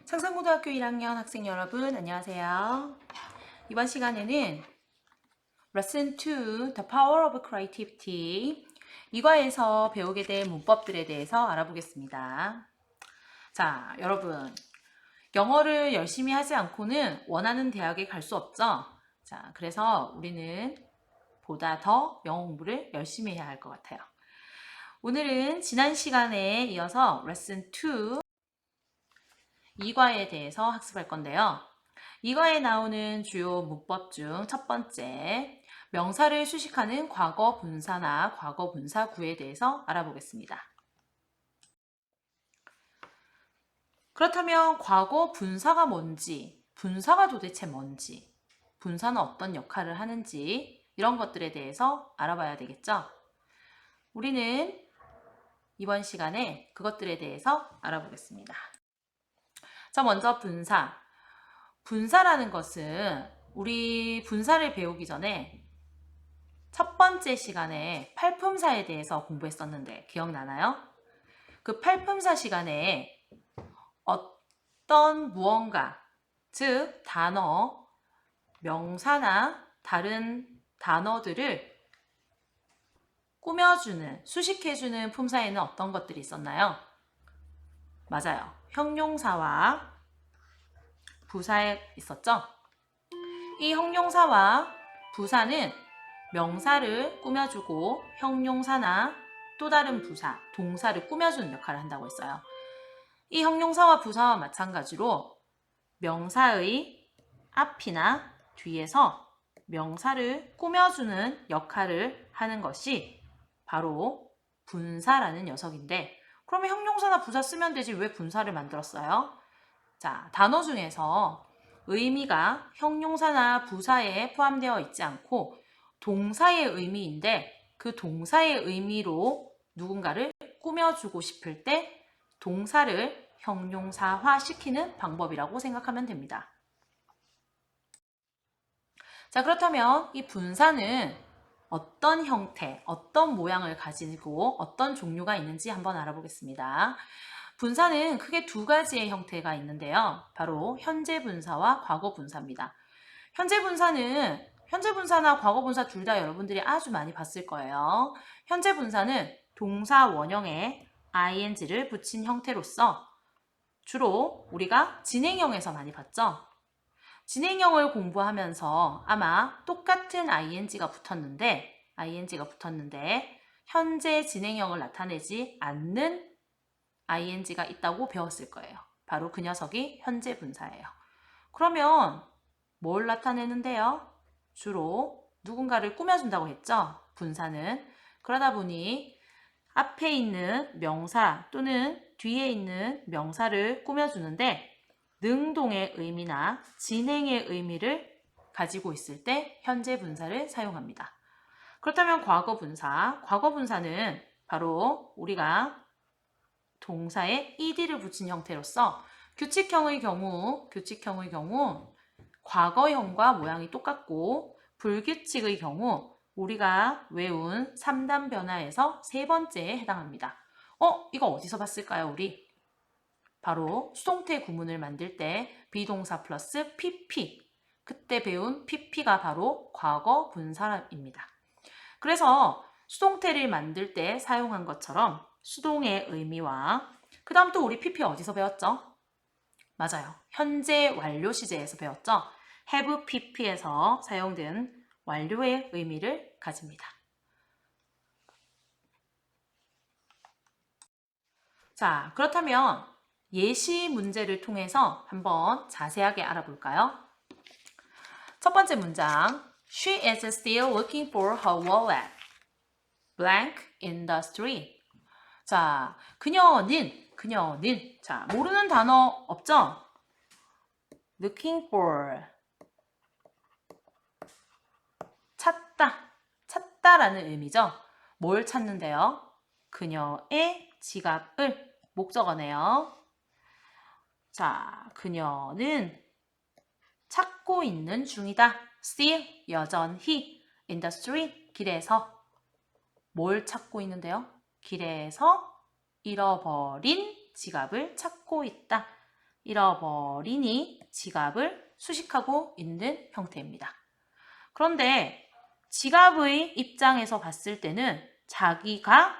상산고등학교 1학년 학생 여러분 안녕하세요. 이번 시간에는 Lesson 2 The Power of Creativity 이과에서 배우게 된 문법들에 대해서 알아보겠습니다. 자, 여러분 영어를 열심히 하지 않고는 원하는 대학에 갈 수 없죠? 자, 그래서 우리는 보다 더 영어 공부를 열심히 해야 할 것 같아요. 오늘은 지난 시간에 이어서 Lesson 2 이과에 대해서 학습할 건데요. 이과에 나오는 주요 문법 중 첫 번째, 명사를 수식하는 과거 분사나 과거 분사구에 대해서 알아보겠습니다. 그렇다면 과거 분사가 뭔지, 분사가 도대체 뭔지, 분사는 어떤 역할을 하는지 이런 것들에 대해서 알아봐야 되겠죠? 우리는 이번 시간에 그것들에 대해서 알아보겠습니다. 자, 먼저 분사. 분사라는 것은 우리 분사를 배우기 전에 첫 번째 시간에 팔품사에 대해서 공부했었는데 기억나나요? 그 팔품사 시간에 어떤 무언가, 즉 단어, 명사나 다른 단어들을 꾸며주는, 수식해주는 품사에는 어떤 것들이 있었나요? 맞아요. 형용사와 부사에 있었죠? 이 형용사와 부사는 명사를 꾸며주고 형용사나 또 다른 부사, 동사를 꾸며주는 역할을 한다고 했어요. 이 형용사와 부사와 마찬가지로 명사의 앞이나 뒤에서 명사를 꾸며주는 역할을 하는 것이 바로 분사라는 녀석인데, 그러면 형용사나 부사 쓰면 되지 왜 분사를 만들었어요? 자, 단어 중에서 의미가 형용사나 부사에 포함되어 있지 않고 동사의 의미인데 그 동사의 의미로 누군가를 꾸며주고 싶을 때 동사를 형용사화 시키는 방법이라고 생각하면 됩니다. 자, 그렇다면 이 분사는 어떤 형태, 어떤 모양을 가지고 어떤 종류가 있는지 한번 알아보겠습니다. 분사는 크게 두 가지의 형태가 있는데요. 바로 현재 분사와 과거 분사입니다. 현재 분사나 과거 분사 둘 다 여러분들이 아주 많이 봤을 거예요. 현재 분사는 동사 원형에 ing를 붙인 형태로서 주로 우리가 진행형에서 많이 봤죠. 진행형을 공부하면서 아마 똑같은 ing가 붙었는데 현재 진행형을 나타내지 않는 ing가 있다고 배웠을 거예요. 바로 그 녀석이 현재 분사예요. 그러면 뭘 나타내는데요? 주로 누군가를 꾸며준다고 했죠? 분사는. 그러다 보니 앞에 있는 명사 또는 뒤에 있는 명사를 꾸며주는데 능동의 의미나 진행의 의미를 가지고 있을 때 현재 분사를 사용합니다. 그렇다면 과거 분사는 바로 우리가 동사에 ed를 붙인 형태로서 규칙형의 경우 과거형과 모양이 똑같고 불규칙의 경우 우리가 외운 3단 변화에서 세 번째에 해당합니다. 이거 어디서 봤을까요, 우리? 바로 수동태 구문을 만들 때 비동사 플러스 pp. 그때 배운 pp가 바로 과거 분사입니다. 그래서 수동태를 만들 때 사용한 것처럼 수동의 의미와 그 다음 또 우리 pp 어디서 배웠죠? 맞아요. 현재 완료 시제에서 배웠죠? have pp에서 사용된 완료의 의미를 가집니다. 자, 그렇다면 예시 문제를 통해서 한번 자세하게 알아볼까요? 첫 번째 문장. She is still looking for her wallet. Blank in the street. 자, 그녀는 자, 모르는 단어 없죠? looking for 찾다라는 의미죠. 뭘 찾는데요? 그녀의 지갑을 목적어네요. 자, 그녀는 찾고 있는 중이다. still 여전히 in the street 길에서 뭘 찾고 있는데요? 길에서 잃어버린 지갑을 찾고 있다. 잃어버리니 지갑을 수식하고 있는 형태입니다. 그런데 지갑의 입장에서 봤을 때는 자기가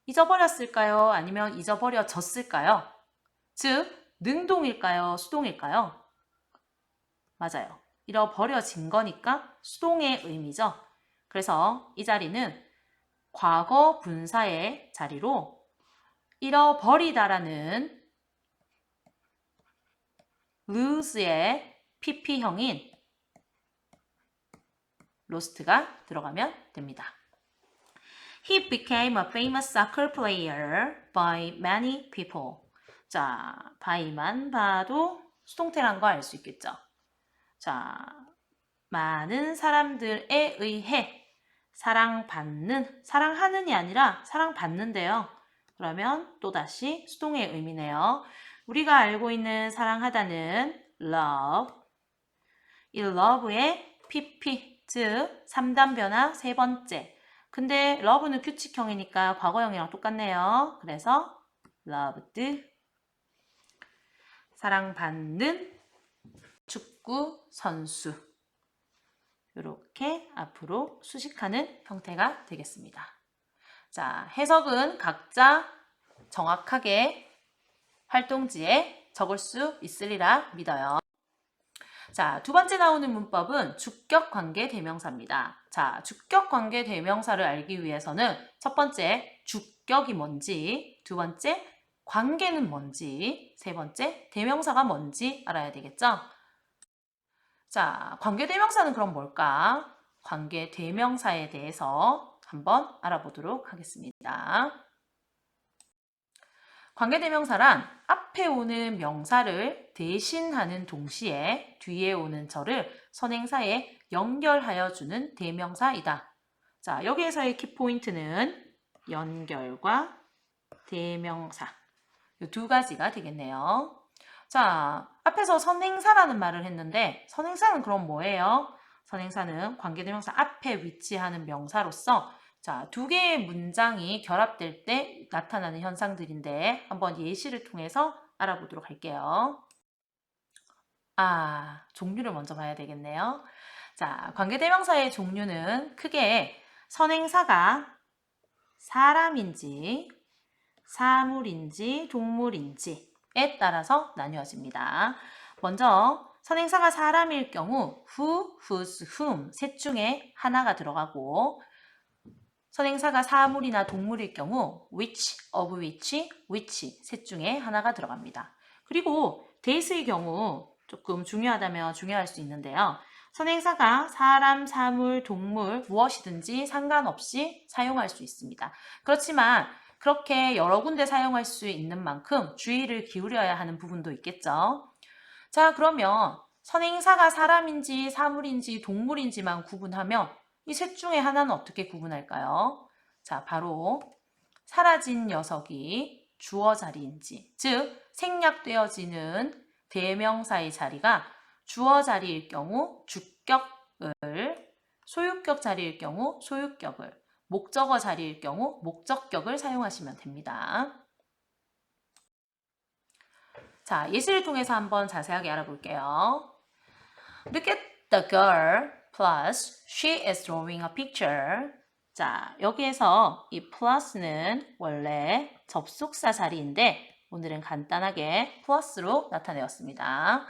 잊어버렸을까요? 아니면 잊어버려졌을까요? 즉, 능동일까요? 수동일까요? 맞아요. 잃어버려진 거니까 수동의 의미죠. 그래서 이 자리는 과거 분사의 자리로 잃어버리다라는 lose의 pp형인 lost가 들어가면 됩니다. He became a famous soccer player by many people. 자, by만 봐도 수동태란 거 알 수 있겠죠. 자, 많은 사람들에 의해 사랑받는, 사랑하는이 아니라 사랑받는데요. 그러면 또다시 수동의 의미네요. 우리가 알고 있는 사랑하다는 love, 이 love의 pp, 즉 3단 변화 세 번째. 근데 love는 규칙형이니까 과거형이랑 똑같네요. 그래서 loved, 사랑받는 축구 선수. 이렇게 앞으로 수식하는 형태가 되겠습니다. 자, 해석은 각자 정확하게 활동지에 적을 수 있으리라 믿어요. 자, 두 번째 나오는 문법은 주격관계대명사입니다. 자, 주격관계대명사를 알기 위해서는 첫 번째 주격이 뭔지, 두 번째 관계는 뭔지, 세 번째 대명사가 뭔지 알아야 되겠죠? 자, 관계대명사는 그럼 뭘까? 관계대명사에 대해서 한번 알아보도록 하겠습니다. 관계대명사란 앞에 오는 명사를 대신하는 동시에 뒤에 오는 절을 선행사에 연결하여 주는 대명사이다. 자, 여기에서의 키포인트는 연결과 대명사 이 두 가지가 되겠네요. 자, 앞에서 선행사라는 말을 했는데 선행사는 그럼 뭐예요? 선행사는 관계대명사 앞에 위치하는 명사로서 자, 두 개의 문장이 결합될 때 나타나는 현상들인데 한번 예시를 통해서 알아보도록 할게요. 종류를 먼저 봐야 되겠네요. 자, 관계대명사의 종류는 크게 선행사가 사람인지 사물인지 동물인지에 따라서 나뉘어집니다. 먼저 선행사가 사람일 경우 who, whose, whom 셋 중에 하나가 들어가고 선행사가 사물이나 동물일 경우 which, of which, which 셋 중에 하나가 들어갑니다. 그리고 date의 경우 조금 중요하다면 중요할 수 있는데요. 선행사가 사람, 사물, 동물 무엇이든지 상관없이 사용할 수 있습니다. 그렇지만 그렇게 여러 군데 사용할 수 있는 만큼 주의를 기울여야 하는 부분도 있겠죠. 자, 그러면 선행사가 사람인지 사물인지 동물인지만 구분하면 이 셋 중에 하나는 어떻게 구분할까요? 자, 바로 사라진 녀석이 주어 자리인지, 즉 생략되어지는 대명사의 자리가 주어 자리일 경우 주격을, 소유격 자리일 경우 소유격을, 목적어 자리일 경우 목적격을 사용하시면 됩니다. 자, 예시를 통해서 한번 자세하게 알아볼게요. Look at the girl plus she is drawing a picture. 자, 여기에서 이 plus는 원래 접속사 자리인데 오늘은 간단하게 플러스로 나타내었습니다.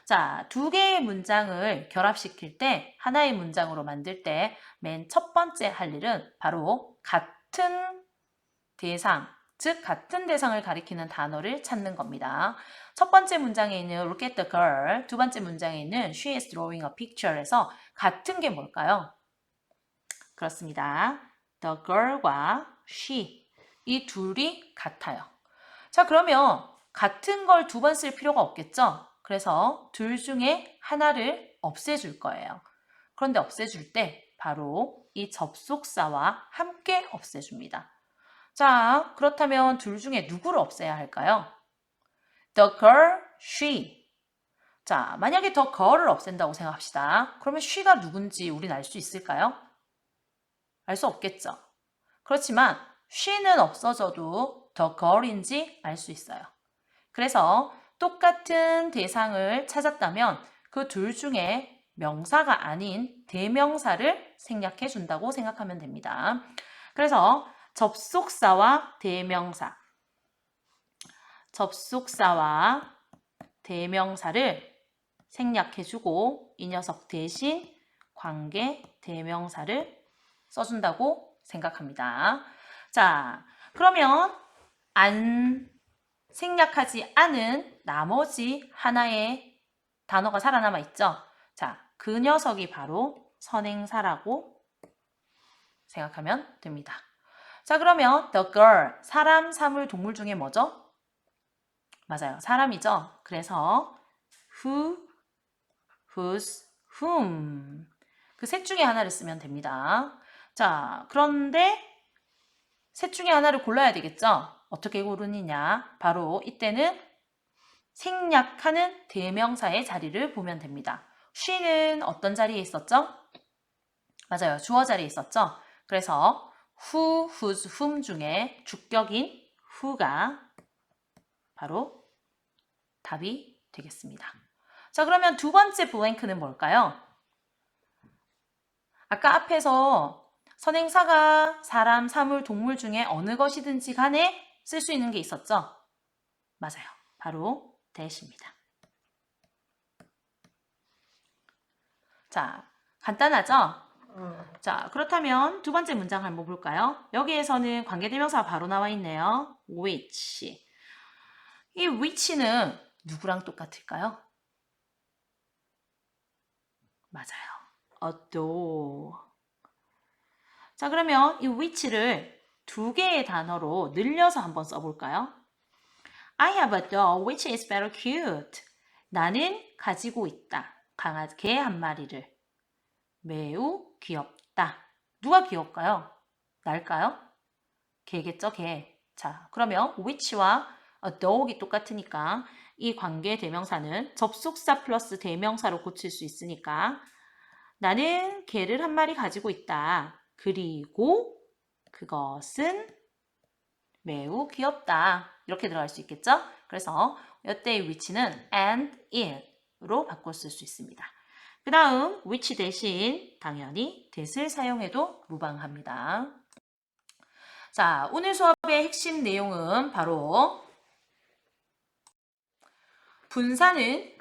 자, 두 개의 문장을 결합시킬 때 하나의 문장으로 만들 때 맨 첫 번째 할 일은 바로 같은 대상, 즉 같은 대상을 가리키는 단어를 찾는 겁니다. 첫 번째 문장에 있는 look at the girl, 두 번째 문장에 있는 she is drawing a picture에서 같은 게 뭘까요? 그렇습니다. the girl과 she, 이 둘이 같아요. 자, 그러면 같은 걸 두 번 쓸 필요가 없겠죠? 그래서 둘 중에 하나를 없애줄 거예요. 그런데 없애줄 때 바로 이 접속사와 함께 없애줍니다. 자, 그렇다면 둘 중에 누구를 없애야 할까요? The girl, she. 자, 만약에 the girl을 없앤다고 생각합시다. 그러면 she가 누군지 우린 알 수 있을까요? 알 수 없겠죠. 그렇지만 she는 없어져도 the girl인지 알 수 있어요. 그래서 똑같은 대상을 찾았다면 그 둘 중에 명사가 아닌 대명사를 생략해 준다고 생각하면 됩니다. 그래서 접속사와 대명사를 생략해주고 이 녀석 대신 관계 대명사를 써준다고 생각합니다. 자, 그러면 안 생략하지 않은 나머지 하나의 단어가 살아남아 있죠. 자, 그 녀석이 바로 선행사라고 생각하면 됩니다. 자, 그러면 the girl, 사람, 사물, 동물 중에 뭐죠? 맞아요. 사람이죠. 그래서 who, whose, whom 그 셋 중에 하나를 쓰면 됩니다. 자, 그런데 셋 중에 하나를 골라야 되겠죠? 어떻게 고르느냐? 바로 이때는 생략하는 대명사의 자리를 보면 됩니다. she는 어떤 자리에 있었죠? 맞아요. 주어 자리에 있었죠? 그래서 who, whose, whom 중에 주격인 who가 바로 답이 되겠습니다. 자, 그러면 두 번째 블랭크는 뭘까요? 아까 앞에서 선행사가 사람, 사물, 동물 중에 어느 것이든지 간에 쓸 수 있는 게 있었죠? 맞아요. 바로 that입니다. 자, 간단하죠? 자, 그렇다면 두 번째 문장 한번 볼까요? 여기에서는 관계대명사가 바로 나와 있네요. which. 이 which는 누구랑 똑같을까요? 맞아요. adore. 자, 그러면 이 which를 두 개의 단어로 늘려서 한번 써볼까요? I have a dog which is very cute. 나는 가지고 있다. 개 한 마리를. 매우 귀엽다. 누가 귀엽까요? 날까요? 개겠죠, 개. 자, 그러면 which와 a dog이 똑같으니까 이 관계 대명사는 접속사 플러스 대명사로 고칠 수 있으니까 나는 개를 한 마리 가지고 있다. 그리고 그것은 매우 귀엽다. 이렇게 들어갈 수 있겠죠? 그래서 이때의 which는 and in으로 바꿔 쓸 수 있습니다. 그 다음 which 대신 당연히 that을 사용해도 무방합니다. 자, 오늘 수업의 핵심 내용은 바로 분사는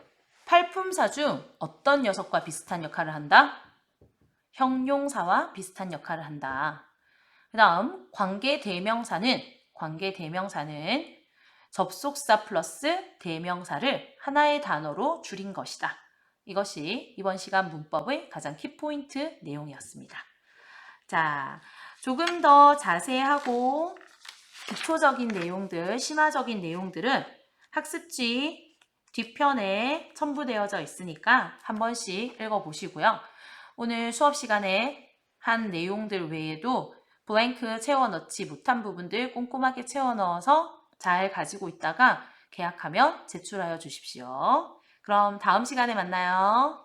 팔품사 중 어떤 녀석과 비슷한 역할을 한다? 형용사와 비슷한 역할을 한다. 그 다음 관계대명사는 접속사 플러스 대명사를 하나의 단어로 줄인 것이다. 이것이 이번 시간 문법의 가장 키포인트 내용이었습니다. 자, 조금 더 자세하고 기초적인 내용들, 심화적인 내용들은 학습지 뒤편에 첨부되어져 있으니까 한 번씩 읽어보시고요. 오늘 수업 시간에 한 내용들 외에도 블랭크 채워넣지 못한 부분들 꼼꼼하게 채워넣어서 잘 가지고 있다가 계약하면 제출하여 주십시오. 그럼 다음 시간에 만나요.